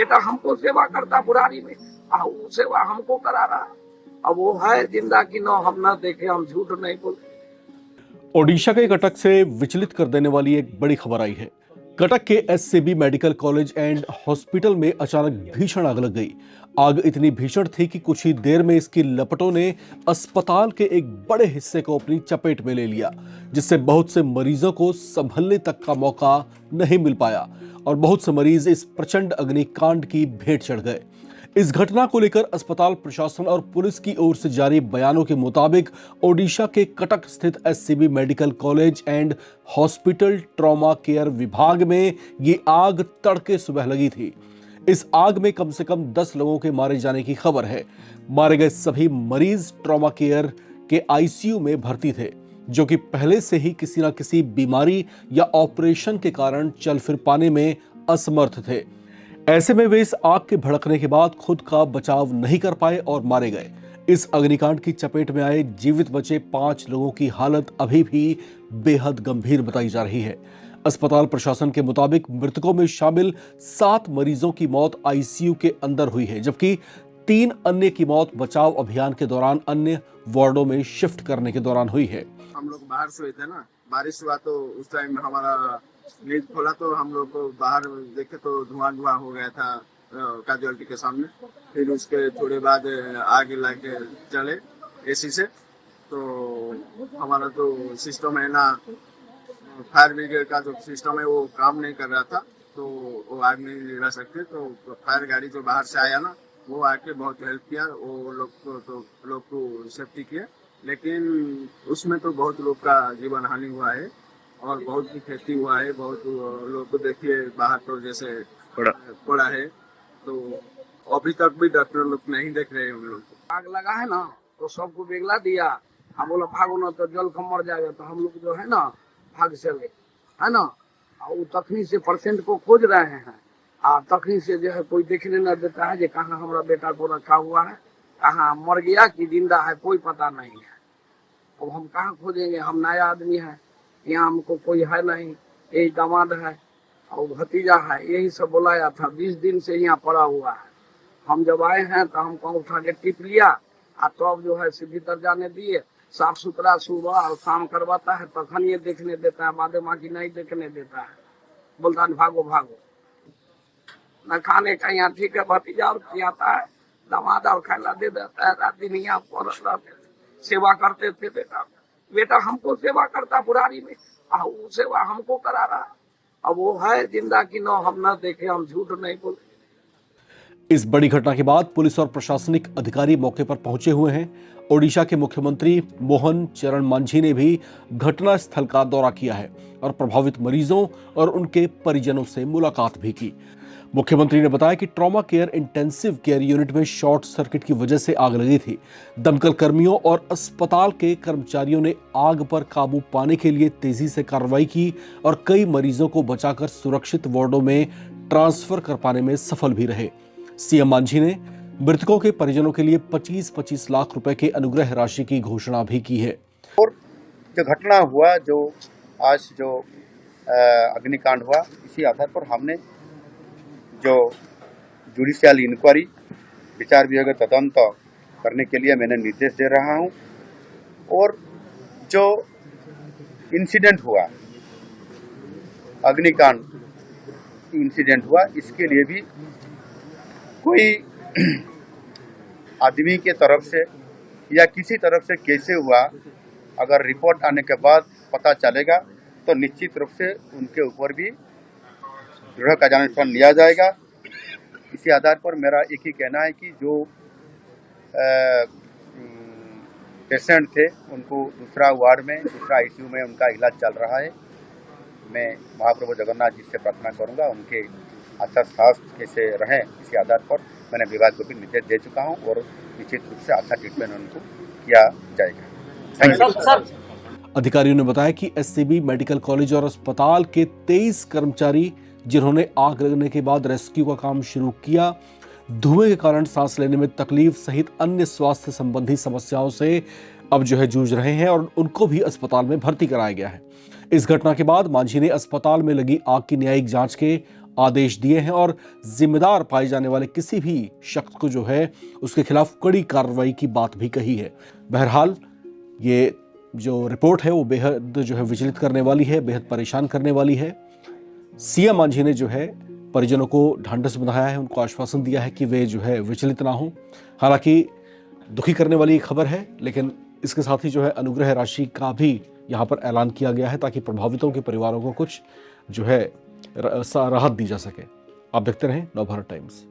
बेटा हमको सेवा करता बुढ़ारी में, वो सेवा हमको करा रहा। अब वो है जिंदा कि न हम न देखे, हम झूठ नहीं बोले। ओडिशा के कटक से विचलित कर देने वाली एक बड़ी खबर आई है। कटक के SCB medical college and hospital में अचानक भीषण आग लग गई। आग इतनी भीषण थी कि कुछ ही देर में इसकी लपटों ने अस्पताल के एक बड़े हिस्से को अपनी चपेट में ले लिया, जिससे बहुत से मरीजों को संभलने तक का मौका नहीं मिल पाया और बहुत से मरीज इस प्रचंड अग्निकांड की भेंट चढ़ गए। इस घटना को लेकर अस्पताल प्रशासन और पुलिस की ओर से जारी बयानों के मुताबिक ओडिशा के कटक स्थित SCB medical college and hospital trauma care विभाग में ये आग तड़के सुबह लगी थी। इस आग में कम से कम 10 लोगों के मारे जाने की खबर है। मारे गए सभी मरीज ट्रॉमा केयर के आईसीयू में भर्ती थे, जो कि पहले से ही किसी न किसी बीमारी या ऑपरेशन के कारण चल फिर पाने में असमर्थ थे। ऐसे में वे इस आग के भड़कने के बाद खुद का बचाव नहीं कर पाए और मारे गए। इस अग्निकांड की चपेट में आए जीवित बचे 5 लोगों की हालत अभी भी बेहद गंभीर बताई जा रही है। अस्पताल प्रशासन के मुताबिक मृतकों में शामिल 7 मरीजों की मौत आईसीयू के अंदर हुई है, जबकि 3 अन्य की मौत बचाव अभियान के दौरान अन्य वार्डों में शिफ्ट करने के दौरान हुई है। हम लोग बाहर सोए थे ना, बारिश हुआ तो उस टाइम हमारा लीड खोला तो हम लोग को बाहर देखे तो धुआं धुआं हो गया था कैजुअलिटी के सामने। फिर उसके थोड़े बाद आग लगे चले एसी से, तो हमारा तो सिस्टम है ना, फायर ब्रिगेड का जो सिस्टम है वो काम नहीं कर रहा था, तो वो आग नहीं निभा सकते। तो फायर गाड़ी जो बाहर से आया ना, वो आके बहुत हेल्प किया, वो लोग को सेफ्टी किया। लेकिन उसमें तो बहुत लोग का जीवन हानि हुआ है और बहुत भी क्षति हुआ है। बहुत लोग को देखिए बाहर तो जैसे पड़ा है, तो अभी तक भी डॉक्टर लोग नहीं देख रहे हैं हम लोग को। आग लगा है ना तो सबको बेगला दिया, हम बोला भागो ना तो जल का मर जाएगा, तो हम लोग जो है ना भाग चले, है ना। और वो तखनी से पेशेंट को खोज रहे हैं, तखनी से जो है कोई देखने न देता है, कहाँ हमारा बेटा को रखा हुआ है, कहाँ मर गया कि जिंदा है, कोई पता नहीं है। अब हम कहाँ खोजेंगे, हम नया आदमी है, यहाँ हमको कोई है नहीं, यही दामाद है और भतीजा है, यही सब बुलाया था। 20 दिन से यहाँ पड़ा हुआ है। हम जब आए हैं तो हमको उठा के टिप लिया और तब जो है सीधी तर जाने दिए। साफ सुथरा सुबह और शाम करवाता है, तखन ये देखने देता है, मादे माँ की नहीं देखने देता है, बोलता है भागो भागो। न खाने का यहाँ ठीक है, भतीजा और खिलाता है, दामाद और खाना दे देता है। रात दिन यहाँ पर सेवा करते थे। बेटा हमको सेवा करता बुढ़ारी में, वो सेवा हमको करा रहा। अब वो है जिंदा कि न हम न देखे, हम झूठ नहीं बोले। इस बड़ी घटना के बाद पुलिस और प्रशासनिक अधिकारी मौके पर पहुंचे हुए हैं। ओडिशा के मुख्यमंत्री मोहन चरण मांझी ने भी घटना स्थल का दौरा किया है और प्रभावित मरीजों और उनके परिजनों से मुलाकात भी की। मुख्यमंत्री ने बताया कि trauma care intensive care unit में शॉर्ट सर्किट की वजह से आग लगी थी। दमकल कर्मियों और अस्पताल के कर्मचारियों ने आग पर काबू पाने के लिए तेजी से कार्रवाई की और कई मरीजों को बचाकर सुरक्षित वार्डों में ट्रांसफर कर पाने में सफल भी रहे। सीएम मांझी ने मृतकों के परिजनों के लिए 25-25 लाख रुपए के अनुग्रह राशि की घोषणा भी की है। और जो घटना हुआ, जो आज जो अग्निकांड हुआ, इसी आधार पर हमने जो जुडिशियल इंक्वायरी विचार विभाग तदंत करने के लिए मैंने निर्देश दे रहा हूं। और जो इंसिडेंट हुआ, अग्निकांड इंसिडेंट हुआ, इसके लिए भी कोई आदमी के तरफ से या किसी तरफ से कैसे हुआ, अगर रिपोर्ट आने के बाद पता चलेगा तो निश्चित रूप से उनके ऊपर भी दृढ़ कार्यान्वयन लिया जाएगा। इसी आधार पर मेरा एक ही कहना है कि जो पेशेंट थे उनको दूसरा वार्ड में, दूसरा आईसीयू में उनका इलाज चल रहा है। मैं महाप्रभु जगन्नाथ जी से प्रार्थना करूंगा उनके अच्छा स्वास्थ्य कैसे रहे। इसी आधार पर मैंने विभाग को भी निर्देश दे चुका हूं और निश्चित रूप से अच्छा ट्रीटमेंट उनको किया जाएगा। Thank you. अधिकारियों ने बताया कि एससीबी मेडिकल कॉलेज और अस्पताल के 23 कर्मचारी जिन्होंने आग लगने के बाद रेस्क्यू का काम शुरू किया, धुएं के कारण सांस लेने में तकलीफ सहित अन्य स्वास्थ्य संबंधी समस्याओं से अब जो है जूझ रहे हैं और उनको भी अस्पताल में भर्ती कराया गया है। इस घटना के बाद मांझी ने अस्पताल में लगी आग की न्यायिक जांच के आदेश दिए हैं और जिम्मेदार पाए जाने वाले किसी भी शख्स को जो है उसके खिलाफ कड़ी कार्रवाई की बात भी कही है। बहरहाल ये जो रिपोर्ट है वो बेहद जो है विचलित करने वाली है, बेहद परेशान करने वाली है। सीएम मांझी ने जो है परिजनों को ढांढस बंधाया है, उनको आश्वासन दिया है कि वे जो है विचलित ना हो। हालांकि दुखी करने वाली खबर है, लेकिन इसके साथ ही जो है अनुग्रह राशि का भी यहाँ पर ऐलान किया गया है ताकि प्रभावितों के परिवारों को कुछ जो है राहत दी जा सके। आप देखते रहें नवभारत टाइम्स।